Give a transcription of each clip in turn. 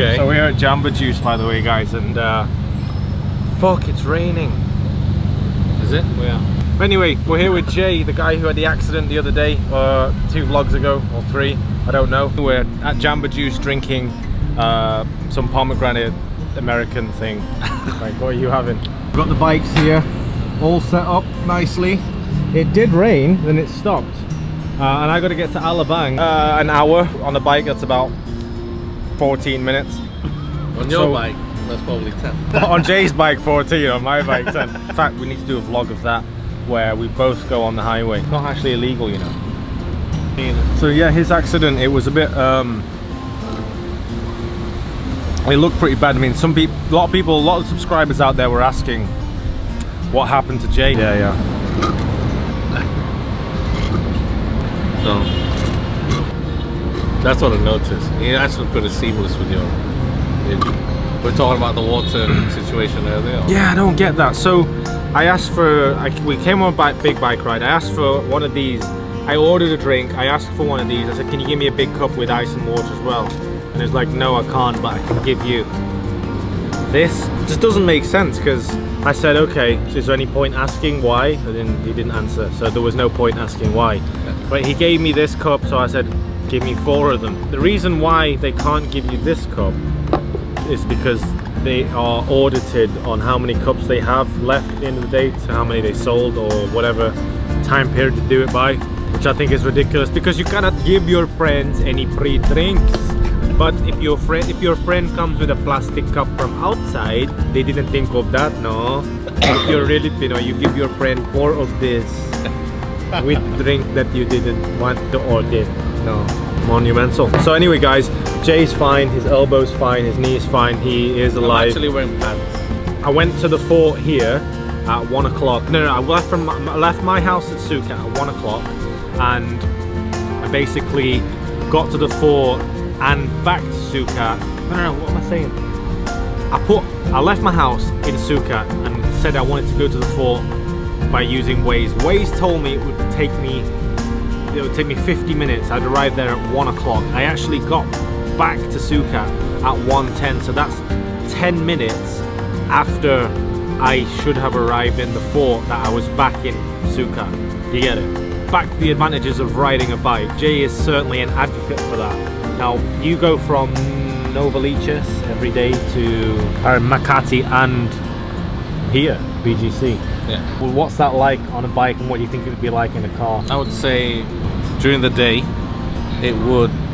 Okay. So we're at Jamba Juice, by the way, guys, and fuck, it's raining. Is it? Yeah. But anyway, we're here with Jay, the guy who had the accident the other day, 2 vlogs ago, or 3, I don't know. We're at Jamba Juice drinking some pomegranate American thing. Like, what are you having? We've got the bikes here, all set up nicely. It did rain, then it stopped. And I got to get to Alabang. An hour on the bike, that's about 14 minutes. On your bike, that's probably 10. On Jay's bike 14, on my bike 10. In fact, we need to do a vlog of that where we both go on the highway. It's not actually illegal, you know. So yeah, his accident, it was a bit it looked pretty bad. I mean, some people, a lot of subscribers out there were asking what happened to Jay. Yeah. So that's what I noticed. You actually put it seamless with your. We're talking about the water situation earlier. Yeah, I don't get that. So I asked for, we came on a big bike ride. I asked for one of these. I ordered a drink. I asked for one of these. I said, can you give me a big cup with ice and water as well? And it's like, no, I can't, but I can give you this. It just doesn't make sense, because I said, okay, so is there any point asking why? And he didn't answer, so there was no point asking why. But he gave me this cup, so I said, give me 4 of them. The reason why they can't give you this cup is because they are audited on how many cups they have left at the end of the day, to how many they sold, or whatever time period to do it by, which I think is ridiculous, because you cannot give your friends any free drinks. But if your friend comes with a plastic cup from outside, they didn't think of that, no. If you're really, you know, you give your friend more of this with drink that you didn't want to order, no. Monumental. So anyway, guys, Jay's fine, his elbow's fine, his knee's fine, he is alive. I'm actually wearing pants. I went to the fort here at 1 o'clock. No, I left my house at Sukat at 1 o'clock, and I basically got to the fort and back to Sukat. No, what am I saying? I left my house in Sukat and said I wanted to go to the fort by using Waze. Waze told me it would take me 50 minutes. I'd arrive there at 1 o'clock. I actually got back to Sukat at 1:10, so that's 10 minutes after I should have arrived in the fort that I was back in Sukat. You get it? Back to the advantages of riding a bike. Jay is certainly an advocate for that. Now, you go from Novaliches every day to Makati and here, BGC. Yeah. Well, what's that like on a bike, and what do you think it would be like in a car? I would say during the day,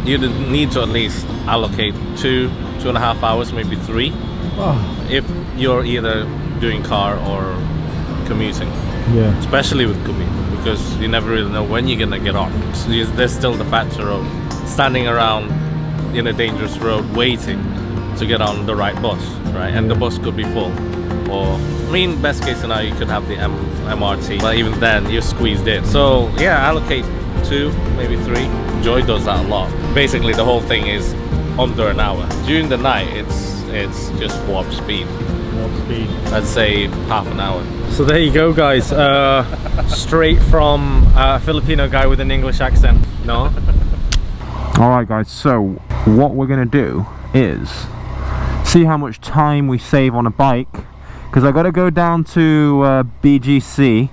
you'd need to at least allocate 2.5 hours, maybe 3. Oh. If you're either doing car or commuting. Yeah. Especially with commuting, because you never really know when you're gonna get on. So there's still the factor of standing around in a dangerous road waiting to get on the right bus, right? And the bus could be full. Or, I mean, best case scenario, you could have the MRT, but even then, you're squeezed in. So yeah, allocate 2, maybe 3. Joy does that a lot. Basically, the whole thing is under an hour. During the night, it's just warp speed. Warp speed. I'd say half an hour. So there you go, guys. Straight from a Filipino guy with an English accent. No? Alright guys, so what we're gonna do is see how much time we save on a bike, because I gotta go down to BGC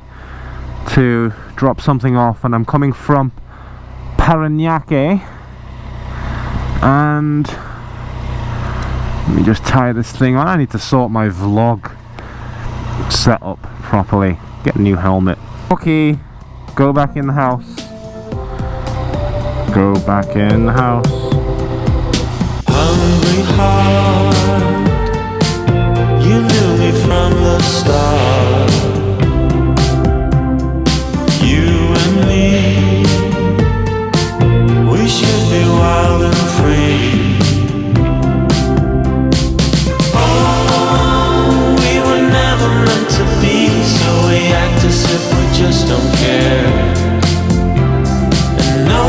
to drop something off, and I'm coming from Parañaque, and let me just tie this thing on. I need to sort my vlog setup properly, get a new helmet. Okay, go back in the house. Go back in the house. Hungry heart, you knew me from the start. You and me, we should be wild and free. Oh, we were never meant to be, so we act as if we just don't care. And no,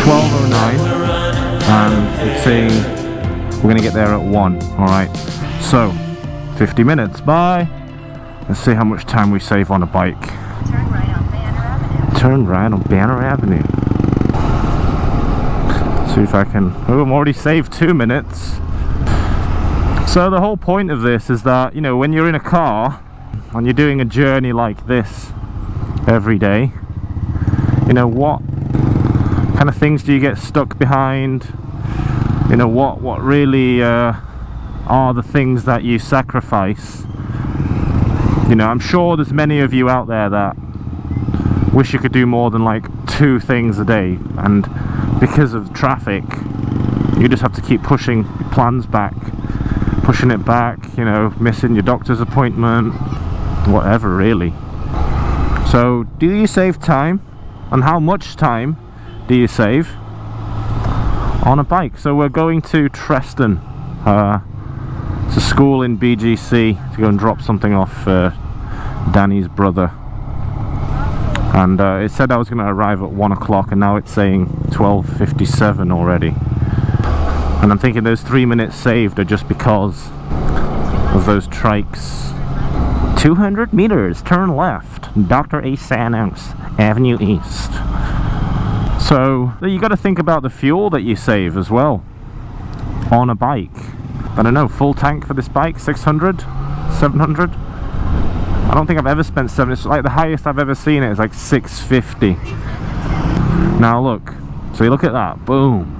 12:09, and it's saying we're gonna get there at 1. Alright, so 50 minutes. Bye. Let's see how much time we save on a bike. Turn right on Banner Avenue. Turn right on Banner Avenue. So See if I can. Oh, I'm already saved 2 minutes. So the whole point of this is that, you know, when you're in a car and you're doing a journey like this every day, you know, what kind of things do you get stuck behind? You know, what really are the things that you sacrifice? You know, I'm sure there's many of you out there that wish you could do more than like 2 things a day, and because of traffic you just have to keep pushing your plans back, pushing it back, you know, missing your doctor's appointment, whatever really. So do you save time, and how much time do you save on a bike? So we're going to Treston, it's a school in BGC, to go and drop something off Danny's brother. And it said I was going to arrive at 1 o'clock, and now it's saying 12:57 already. And I'm thinking those 3 minutes saved are just because of those trikes. 200 meters, turn left, Dr. A. Santos Avenue East. So you got to think about the fuel that you save as well on a bike. I don't know, full tank for this bike, 600, 700. I don't think I've ever spent 7. It's like the highest I've ever seen it is like 650. Now look, so you look at that, boom.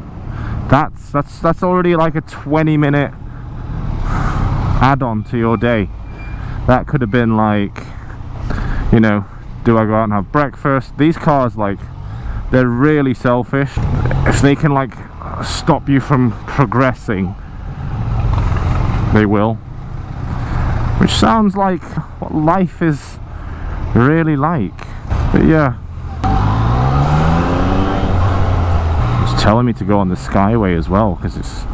That's already like a 20-minute add-on to your day. That could have been like, you know, do I go out and have breakfast? These cars, like, they're really selfish. If they can like stop you from progressing, they will. Which sounds like what life is really like. But yeah, it's telling me to go on the Skyway as well, because it's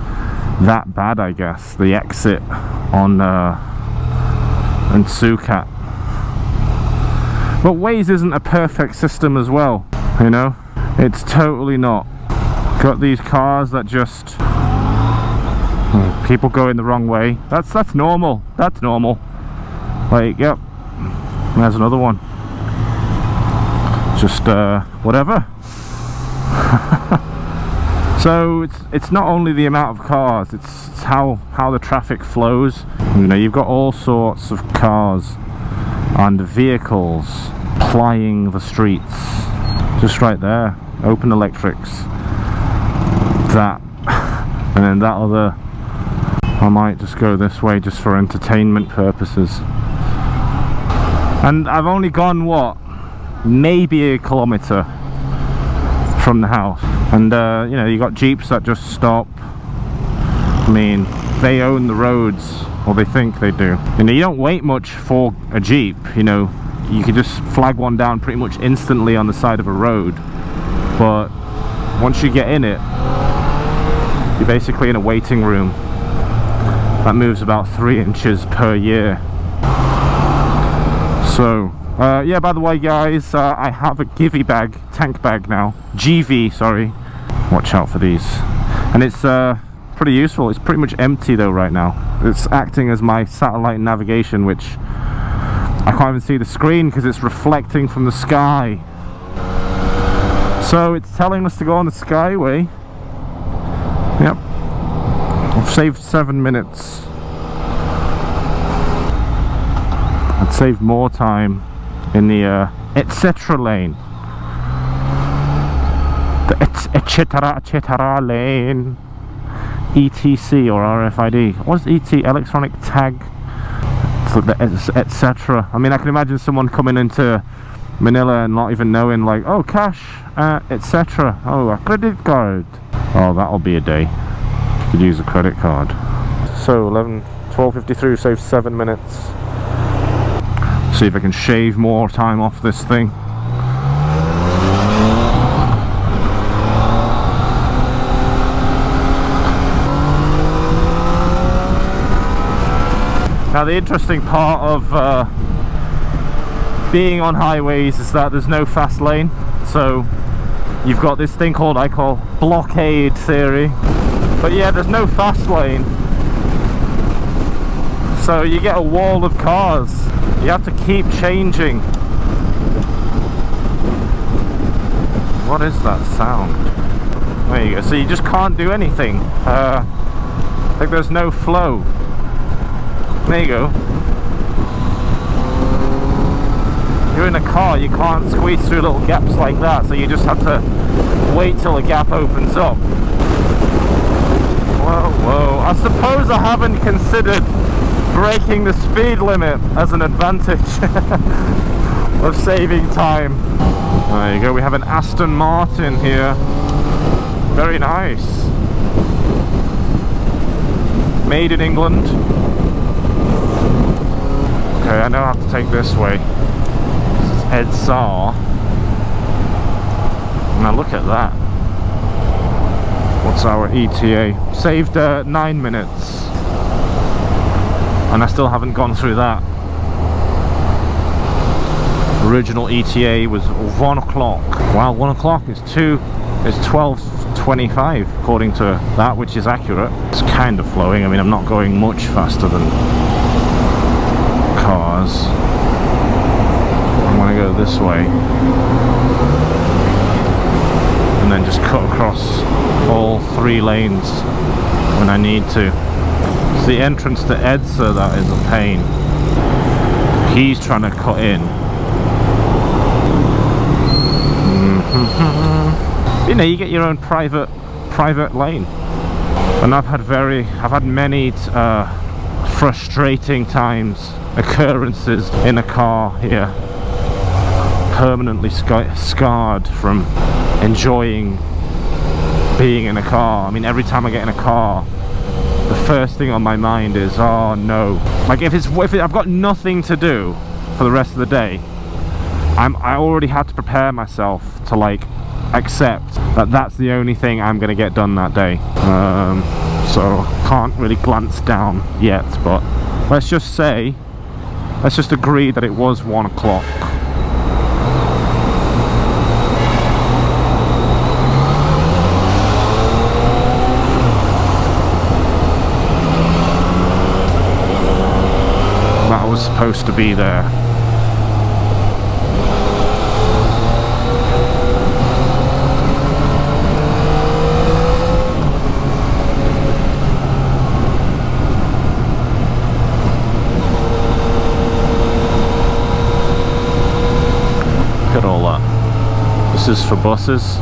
that bad, I guess. The exit on Sucat. But Waze isn't a perfect system as well, you know. It's totally not. Got these cars that just people going the wrong way. That's normal. That's normal. Like, yep. There's another one. Just whatever. So it's not only the amount of cars, it's how the traffic flows. You know, you've got all sorts of cars and vehicles plying the streets. Just right there, open electrics. That, and then that other. I might just go this way just for entertainment purposes. And I've only gone, what, maybe a kilometre from the house. And you know, you got Jeeps that just stop. I mean, they own the roads, or they think they do. You know, you don't wait much for a Jeep. You know, you can just flag one down pretty much instantly on the side of a road. But once you get in it, you're basically in a waiting room that moves about 3 inches per year. So yeah, by the way guys, I have a Givy bag, tank bag now, GV, sorry. Watch out for these. And it's pretty useful. It's pretty much empty though right now. It's acting as my satellite navigation, which I can't even see the screen because it's reflecting from the sky. So it's telling us to go on the Skyway. Yep. I've saved 7 minutes. I'd saved more time in the etc. lane. The etc. lane. ETC or RFID. What's ET? Electronic tag. So the etc. I mean, I can imagine someone coming into Manila and not even knowing, like, oh, cash, etc. Oh, a credit card. Oh, that'll be a day. Could use a credit card. So 12:53, save 7 minutes. See if I can shave more time off this thing. Now the interesting part of being on highways is that there's no fast lane. So you've got this thing called, I call, blockade theory. But yeah, there's no fast lane. So you get a wall of cars. You have to keep changing. What is that sound? There you go. So you just can't do anything. Like there's no flow. There you go. You're in a car, you can't squeeze through little gaps like that, so you just have to wait till a gap opens up. Whoa, whoa. I suppose I haven't considered breaking the speed limit as an advantage of saving time. There you go, we have an Aston Martin here. Very nice. Made in England. Okay, I know I have to take this way. This is Ed Saar. Now look at that. What's our ETA? Saved 9 minutes. And I still haven't gone through that. Original ETA was 1 o'clock. Wow, 1 o'clock is 12:25 according to that, which is accurate. It's kind of flowing. I mean, I'm not going much faster than cars. I'm gonna go this way and then just cut across all 3 lanes when I need to. It's the entrance to Edsa that is a pain. He's trying to cut in. You know, you get your own private lane. And I've had many frustrating occurrences in a car here, permanently scarred from enjoying being in a car. I mean, every time I get in a car, the first thing on my mind is, oh no. Like if I've got nothing to do for the rest of the day, I already had to prepare myself to like accept that that's the only thing I'm gonna get done that day. So can't really glance down yet, but let's just agree that it was 1 o'clock. That was supposed to be there. Look at all that. This is for buses.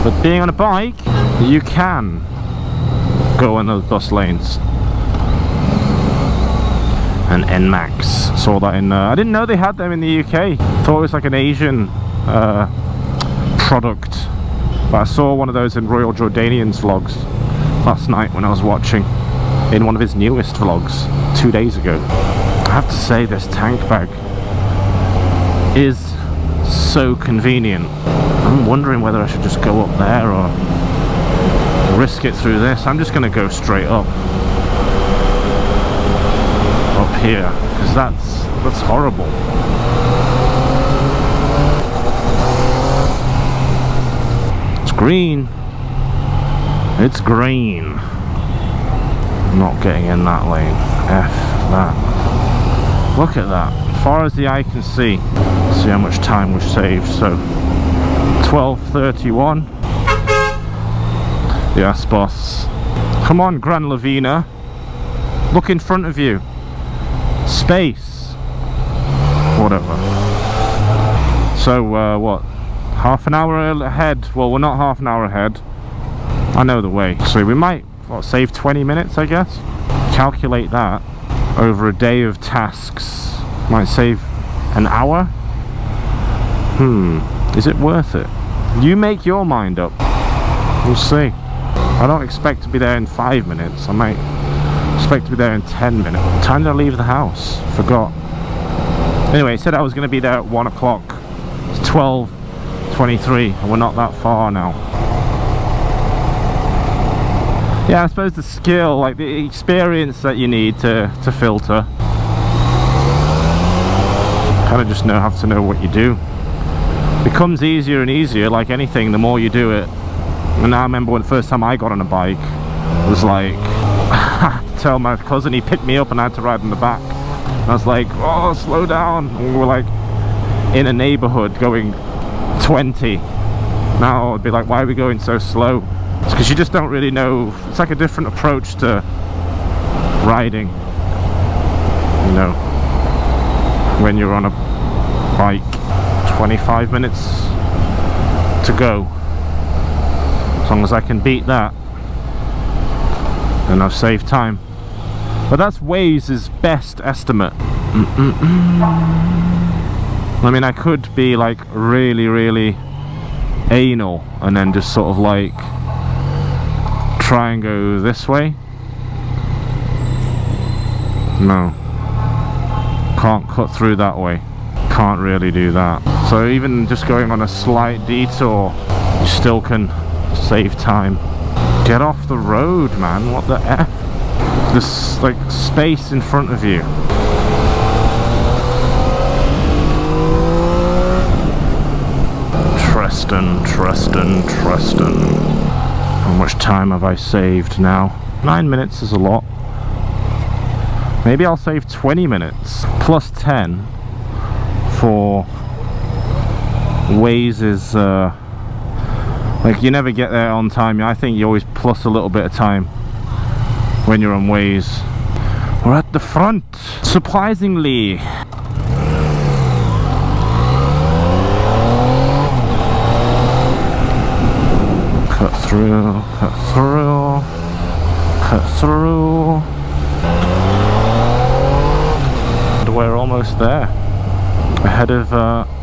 But being on a bike, you can go in those bus lanes. And NMAX. Saw that in I didn't know they had them in the UK. Thought it was like an Asian product. But I saw one of those in Royal Jordanian's vlogs last night when I was watching, in one of his newest vlogs 2 days ago. I have to say, this tank bag is so convenient. I'm wondering whether I should just go up there or risk it through this. I'm just going to go straight up here, because that's horrible. It's green. It's green. I'm not getting in that lane. F that. Look at that. As far as the eye can see. Let's see how much time we've saved. So 12:31. Yes, boss. Come on, Gran Lavina. Look in front of you. Space. Whatever. So what, half an hour ahead? Well, we're not half an hour ahead. I know the way, so we might save 20 minutes, I guess. Calculate that over a day of tasks, might save an hour. Is it worth it? You make your mind up. We'll see. I don't expect to be there in 5 minutes. I might expect to be there in 10 minutes. What time did I leave the house? Forgot. Anyway, it said I was going to be there at 1 o'clock. It's 12:23 and we're not that far now. Yeah, I suppose the skill, like the experience that you need to filter, kind of just have to know what you do. It becomes easier and easier, like anything, the more you do it. And I remember when the first time I got on a bike, it was like, I had to tell my cousin, he picked me up and I had to ride in the back. And I was like, oh, slow down. And we were like in a neighborhood going 20. Now it'd be like, why are we going so slow? It's because you just don't really know. It's like a different approach to riding, you know, when you're on a bike. 25 minutes to go. As long as I can beat that, then I've saved time. But that's Waze's best estimate. I mean, I could be like really anal and then just sort of like try and go this way. No, can't cut through that way. Can't really do that. So even just going on a slight detour, you still can save time. Get off the road, man. What the F? There's like space in front of you. Treston. How much time have I saved now? 9 minutes is a lot. Maybe I'll save 20 minutes plus 10 for Waze's like, you never get there on time. I think you always plus a little bit of time when you're on Waze. We're at the front, surprisingly. Cut through. And we're almost there. Ahead of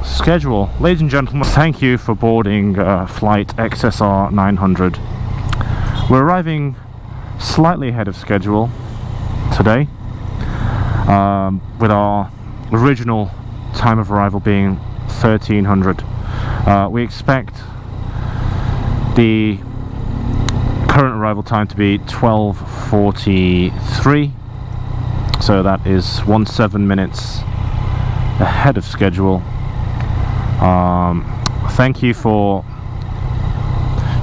schedule. Ladies and gentlemen, thank you for boarding flight XSR 900. We're arriving slightly ahead of schedule today, with our original time of arrival being 1300. We expect the current arrival time to be 12:43, so that is 17 minutes ahead of schedule. Thank you for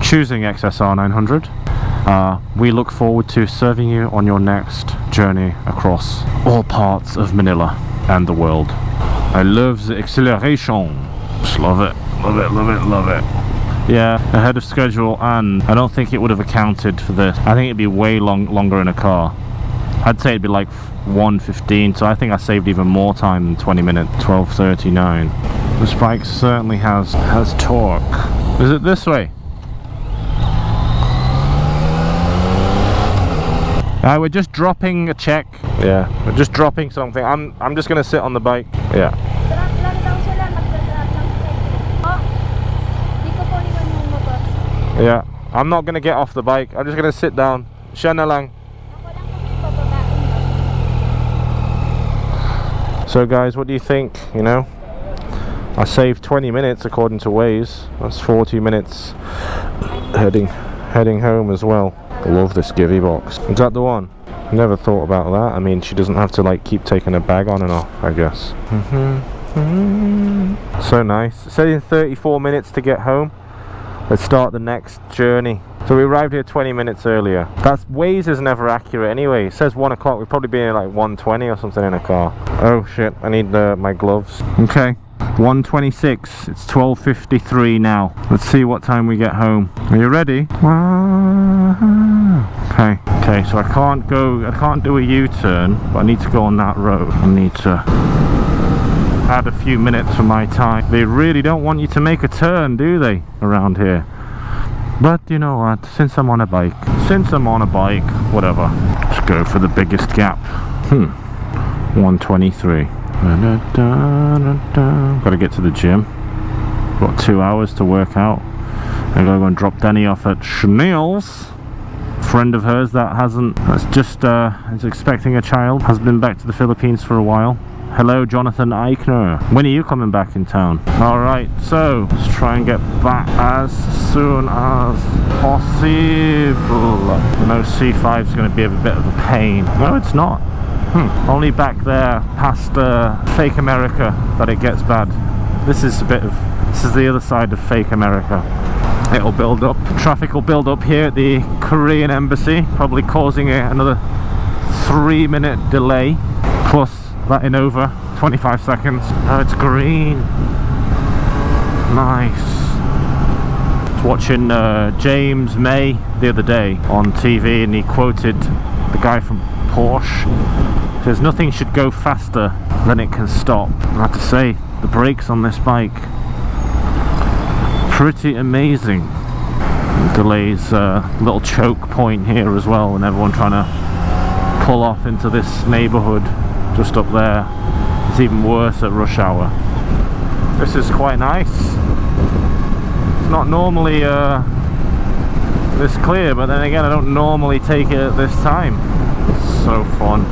choosing XSR 900. We look forward to serving you on your next journey across all parts of Manila and the world. I love the acceleration. Just love it. Yeah, ahead of schedule, and I don't think it would have accounted for this. I think it'd be way longer in a car. I'd say it'd be like 1:15, so I think I saved even more time than 20 minutes. 12:39. This bike certainly has torque. Is it this way? We're just dropping a check. Yeah, we're just dropping something. I'm just gonna sit on the bike. Yeah. Yeah, I'm not gonna get off the bike. I'm just gonna sit down. Siya na lang. So guys, what do you think? You know, I saved 20 minutes according to Waze. That's 40 minutes heading home as well. I love this Givey box. Is that the one? Never thought about that. I mean, she doesn't have to like keep taking her bag on and off, I guess. So nice. It said in 34 minutes to get home. Let's start the next journey. So we arrived here 20 minutes earlier. That's Waze is never accurate anyway. It says 1 o'clock. We'd probably be in like 1:20 or something in a car. Oh shit, I need my gloves. Okay, 1:26. It's 12:53 now. Let's see what time we get home. Are you ready? Okay, so I can't do a U-turn, but I need to go on that road. I need to add a few minutes for my time. They really don't want you to make a turn, do they, around here? But you know what, since I'm on a bike, whatever. Let's go for the biggest gap. 1:23. Gotta get to the gym. Got 2 hours to work out. I gotta go and drop Danny off at Chanel's. Friend of hers that's just is expecting a child, has been back to the Philippines for a while. Hello, Jonathan Eichner. When are you coming back in town? Alright, so let's try and get back as soon as possible. I know C5 is going to be a bit of a pain. No, it's not. Only back there past fake America that it gets bad. This is the other side of fake America. It'll build up. Traffic will build up here at the Korean embassy, probably causing another 3-minute delay. Plus that in over 25 seconds. Oh, it's green. Nice. was watching James May the other day on TV, and he quoted the guy from Porsche. Says nothing should go faster than it can stop. I have to say, the brakes on this bike, pretty amazing. Delays little choke point here as well, and everyone trying to pull off into this neighbourhood just up there. It's even worse at rush hour. This is quite nice. It's not normally this clear, but then again I don't normally take it at this time. It's so fun.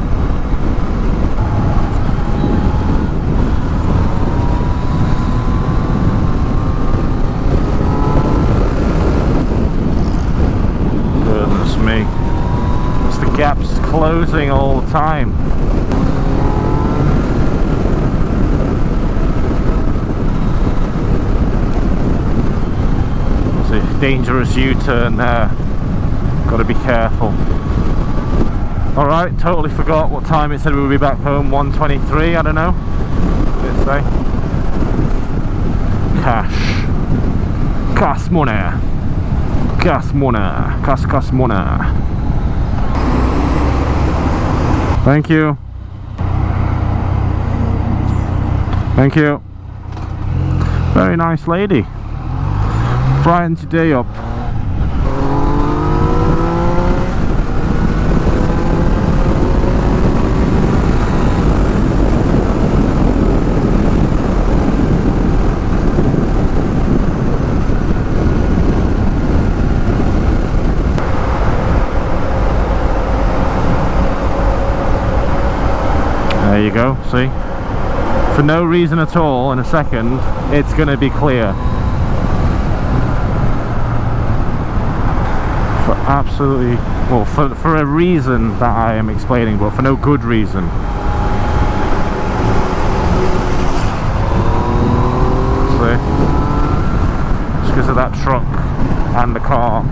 Goodness me. It's the gaps closing all the time. Dangerous U-turn there, got to be careful. Alright, totally forgot what time it said we would be back home. 1:23, I don't know, what did it say? Cash money, cash money. Thank you, thank you. Very nice lady. Brightens your day up. There you go, see? For no reason at all, in a second, it's going to be clear. Absolutely, well, for a reason that I am explaining, but for no good reason. See? Just because of that truck and the car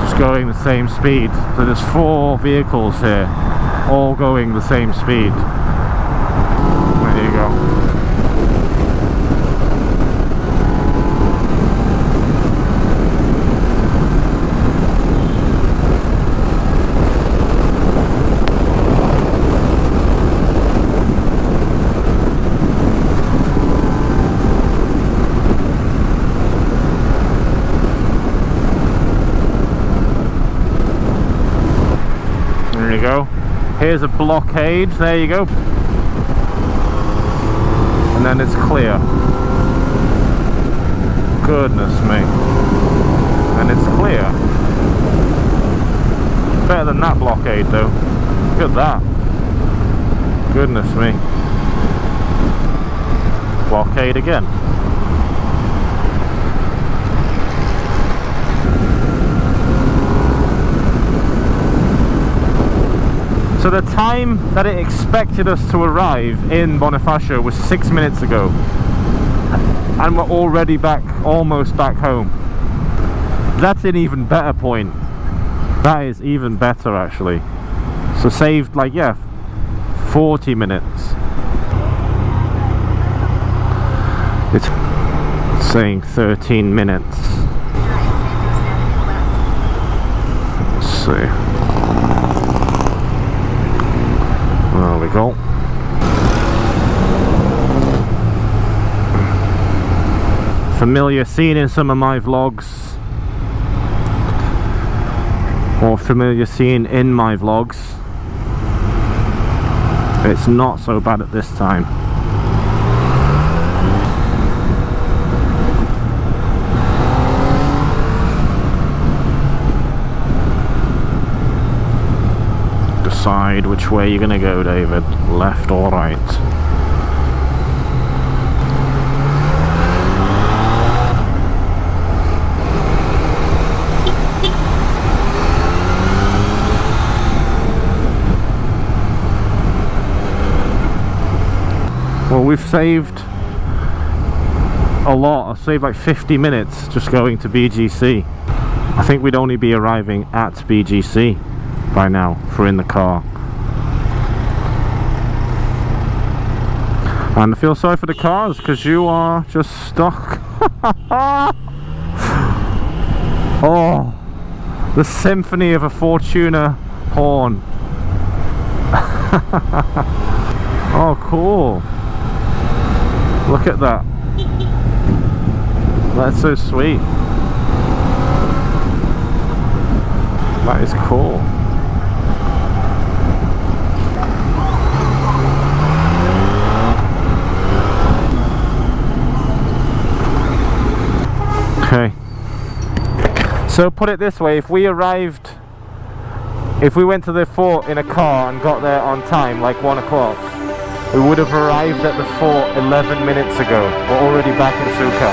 just going the same speed. So there's 4 vehicles here, all going the same speed. There you go. There you go. Here's a blockade. There you go. And then it's clear. Goodness me. And it's clear. Better than that blockade though. Look at that. Goodness me. Blockade again. So the time that it expected us to arrive in Bonifacio was 6 minutes ago, and we're already back, almost back home. That's an even better point. That is even better actually. So saved, like, yeah, 40 minutes. It's saying 13 minutes. Let's see. There we go. Familiar scene in some of my vlogs, or familiar scene in my vlogs. It's not so bad at this time. Decide which way you're gonna go, David. Left or right? Well, we've saved a lot. I've saved like 50 minutes just going to BGC. I think we'd only be arriving at BGC by now for in the car. And I feel sorry for the cars because you are just stuck Oh, the symphony of a Fortuner horn. Oh, cool. Look at that. That's so sweet. That is cool. Okay. So put it this way, if we went to the fort in a car and got there on time, like 1 o'clock, we would have arrived at the fort 11 minutes ago. We're already back in Suka.